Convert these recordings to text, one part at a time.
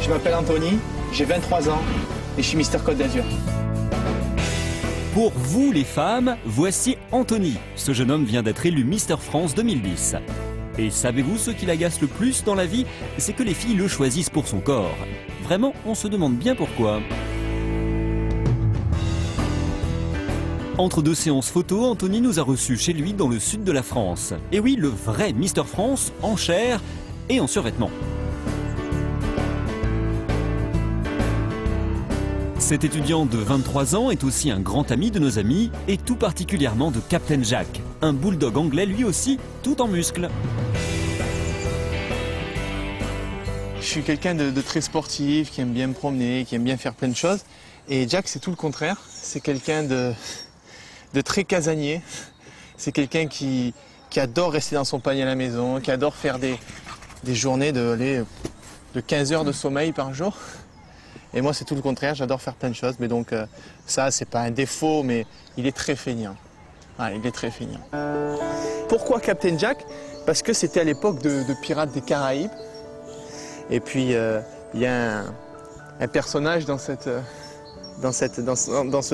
Je m'appelle Anthony, j'ai 23 ans et je suis Mister Côte d'Azur. Pour vous les femmes, voici Anthony. Ce jeune homme vient d'être élu Mister France 2010. Et savez-vous ce qui l'agace le plus dans la vie? C'est que les filles le choisissent pour son corps. Vraiment, on se demande bien pourquoi. Entre deux séances photos, Anthony nous a reçus chez lui dans le sud de la France. Et oui, le vrai Mister France, en chair et en survêtement. Cet étudiant de 23 ans est aussi un grand ami de nos amis, et tout particulièrement de Captain Jack, un bulldog anglais lui aussi, tout en muscles. Je suis quelqu'un de très sportif, qui aime bien me promener, qui aime bien faire plein de choses. Et Jack, c'est tout le contraire. C'est quelqu'un de très casanier. C'est quelqu'un qui adore rester dans son panier à la maison, qui adore faire des journées de 15 heures de sommeil par jour. Et moi, c'est tout le contraire, j'adore faire plein de choses. Mais donc, ça, c'est pas un défaut, mais il est très feignant. Ouais, il est très feignant. Pourquoi Captain Jack? Parce que c'était à l'époque de Pirates des Caraïbes. Et puis, il y a un personnage dans ce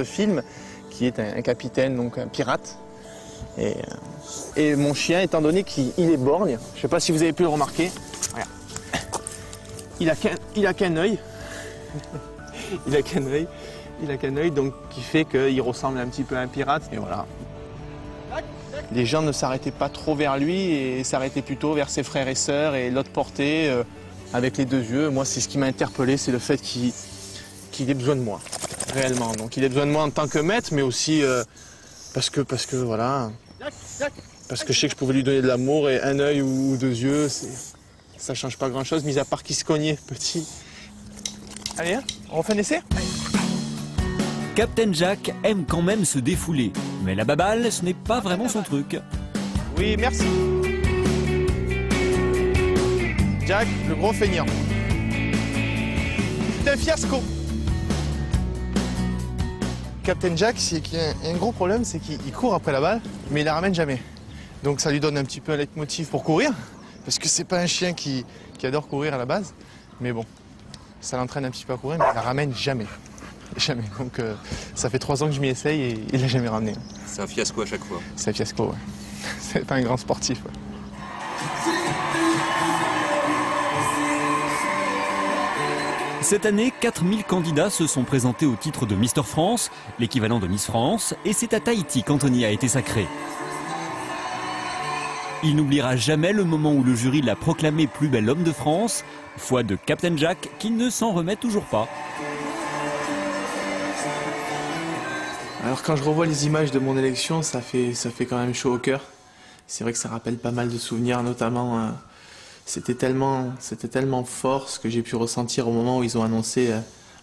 film qui est un capitaine, donc un pirate. Et mon chien, étant donné qu'il est borgne, je ne sais pas si vous avez pu le remarquer, regarde. Il a qu'un œil. Il a qu'un œil, donc qui fait qu'il ressemble un petit peu à un pirate. Et voilà. Les gens ne s'arrêtaient pas trop vers lui et s'arrêtaient plutôt vers ses frères et sœurs et l'autre portée avec les deux yeux. Moi, c'est ce qui m'a interpellé, c'est le fait qu'il ait besoin de moi, réellement. Donc, il ait besoin de moi en tant que maître, mais aussi parce que voilà, parce que je sais que je pouvais lui donner de l'amour et un œil ou deux yeux, ça change pas grand-chose, mis à part qu'il se cognait petit. Allez, hein, on refait un essai? Captain Jack aime quand même se défouler, mais la baballe, ce n'est pas vraiment son truc. Oui, merci. Jack, le gros feignant. C'est un fiasco. Captain Jack, il y a un gros problème, c'est qu'il court après la balle, mais il la ramène jamais. Donc ça lui donne un petit peu un leitmotiv pour courir, parce que c'est pas un chien qui adore courir à la base, mais bon. Ça l'entraîne un petit peu à courir, mais il la ramène jamais. Jamais. Donc ça fait 3 ans que je m'y essaye et il l'a jamais ramené. C'est un fiasco à chaque fois. C'est un fiasco, ouais. C'est pas un grand sportif. Ouais. Cette année, 4000 candidats se sont présentés au titre de Mister France, l'équivalent de Miss France, et c'est à Tahiti qu'Anthony a été sacré. Il n'oubliera jamais le moment où le jury l'a proclamé plus bel homme de France, foi de Captain Jack qui ne s'en remet toujours pas. Alors quand je revois les images de mon élection, ça fait quand même chaud au cœur. C'est vrai que ça rappelle pas mal de souvenirs, notamment c'était tellement fort ce que j'ai pu ressentir au moment où ils ont annoncé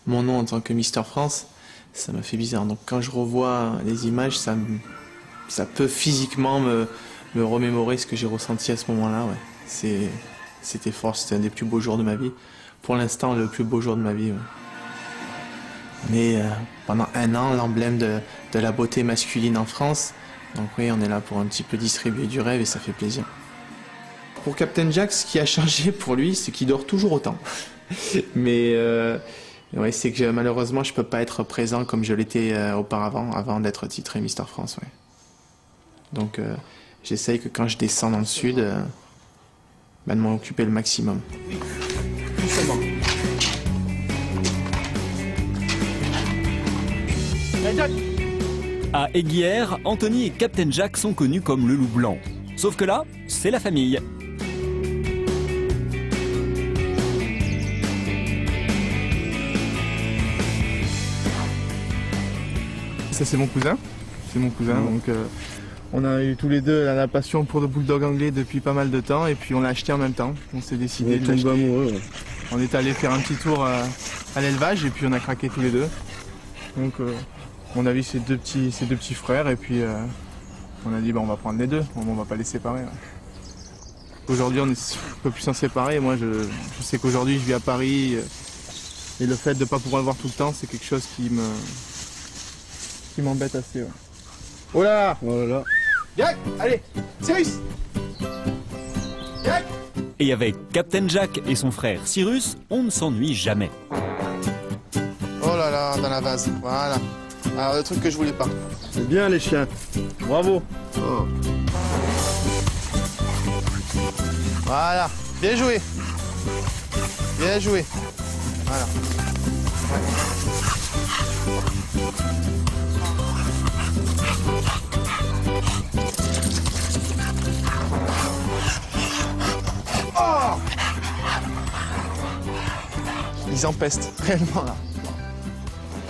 mon nom en tant que Mister France. Ça m'a fait bizarre. Donc quand je revois les images, ça peut physiquement me remémorer ce que j'ai ressenti à ce moment-là. Ouais. C'était fort, c'était un des plus beaux jours de ma vie. Pour l'instant, le plus beau jour de ma vie. Ouais. Mais pendant 1 an, l'emblème de la beauté masculine en France. Donc oui, on est là pour un petit peu distribuer du rêve et ça fait plaisir. Pour Captain Jack, ce qui a changé pour lui, c'est qu'il dort toujours autant. Mais ouais, c'est que malheureusement, je ne peux pas être présent comme je l'étais auparavant, avant d'être titré Mister France. Ouais. Donc j'essaye que quand je descends dans le sud, de m'en occuper le maximum. Doucement. À Aiguière, Anthony et Captain Jack sont connus comme le loup blanc. Sauf que là, c'est la famille. Ça, c'est mon cousin. C'est mon cousin, donc on a eu tous les deux la passion pour le bulldog anglais depuis pas mal de temps et puis on l'a acheté en même temps. On s'est décidé de l'acheter. Amoureux, ouais. On est allé faire un petit tour à l'élevage et puis on a craqué tous les deux. Donc on a vu ses deux petits frères et puis on a dit bah, on va prendre les deux, on va pas les séparer. Ouais. Aujourd'hui on peut plus s'en séparer. Moi je sais qu'aujourd'hui je vis à Paris et le fait de ne pas pouvoir le voir tout le temps c'est quelque chose qui m'embête assez. Ouais. Oh là là! Oh là là. Jack, allez, Cyrus! Jack! Et avec Captain Jack et son frère Cyrus, on ne s'ennuie jamais. Oh là là, dans la vase, voilà. Alors le truc que je voulais pas. C'est bien les chiens. Bravo. Oh. Voilà, bien joué. Bien joué. Voilà. Oh, ils empestent, réellement là.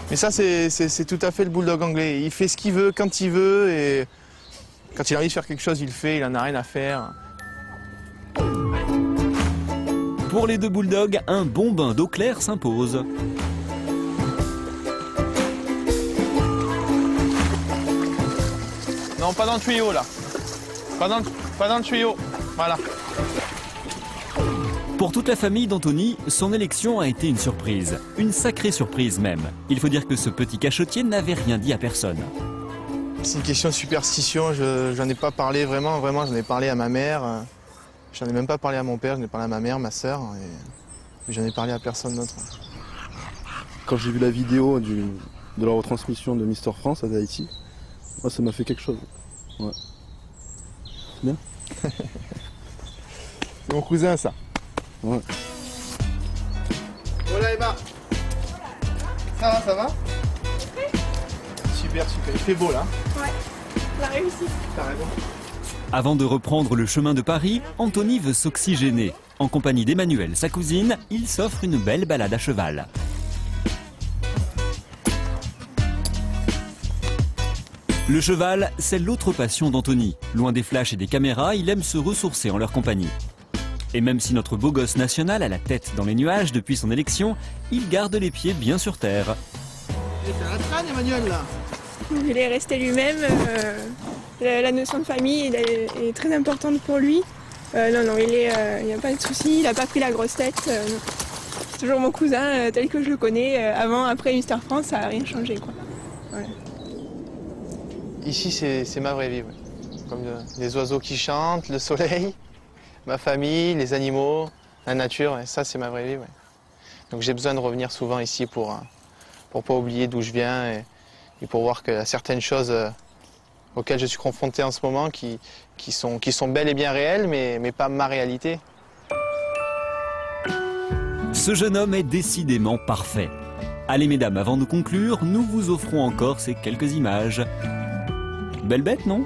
Mais ça, c'est tout à fait le bulldog anglais. Il fait ce qu'il veut, quand il veut, et quand il a envie de faire quelque chose, il le fait, il en a rien à faire. Pour les deux bulldogs, un bon bain d'eau claire s'impose. Non, pas dans le tuyau là. Pas dans le tuyau. Voilà. Pour toute la famille d'Anthony, son élection a été une surprise. Une sacrée surprise même. Il faut dire que ce petit cachotier n'avait rien dit à personne. C'est une question de superstition. J'en ai pas parlé vraiment, j'en ai parlé à ma mère. J'en ai même pas parlé à mon père, j'en ai parlé à ma mère, ma sœur. Et j'en ai parlé à personne d'autre. Quand j'ai vu la vidéo de la retransmission de Mister France à Tahiti, moi ça m'a fait quelque chose. Ouais. C'est bien. C'est mon cousin ça. Ouais. Voilà Emma. Ça va Super, super. Il fait beau là. Ouais, on a réussi. T'as raison. Avant de reprendre le chemin de Paris, Anthony veut s'oxygéner. En compagnie d'Emmanuelle, sa cousine, il s'offre une belle balade à cheval. Le cheval, c'est l'autre passion d'Anthony. Loin des flashs et des caméras, il aime se ressourcer en leur compagnie. Et même si notre beau gosse national a la tête dans les nuages depuis son élection, il garde les pieds bien sur terre. J'ai fait un crâne Emmanuel là. Il est resté lui-même. La notion de famille est très importante pour lui. Non, il n'y a pas de souci, il n'a pas pris la grosse tête. C'est toujours mon cousin tel que je le connais. Avant, après Mister France, ça n'a rien changé, quoi. Voilà. Ici, c'est ma vraie vie. Ouais. Comme les oiseaux qui chantent, le soleil, ma famille, les animaux, la nature. Ouais. Ça, c'est ma vraie vie. Ouais. Donc j'ai besoin de revenir souvent ici pour pas oublier d'où je viens et pour voir qu'il y a certaines choses auxquelles je suis confronté en ce moment qui sont bel et bien réelles, mais pas ma réalité. Ce jeune homme est décidément parfait. Allez mesdames, avant de conclure, nous vous offrons encore ces quelques images. Belle bête, non ?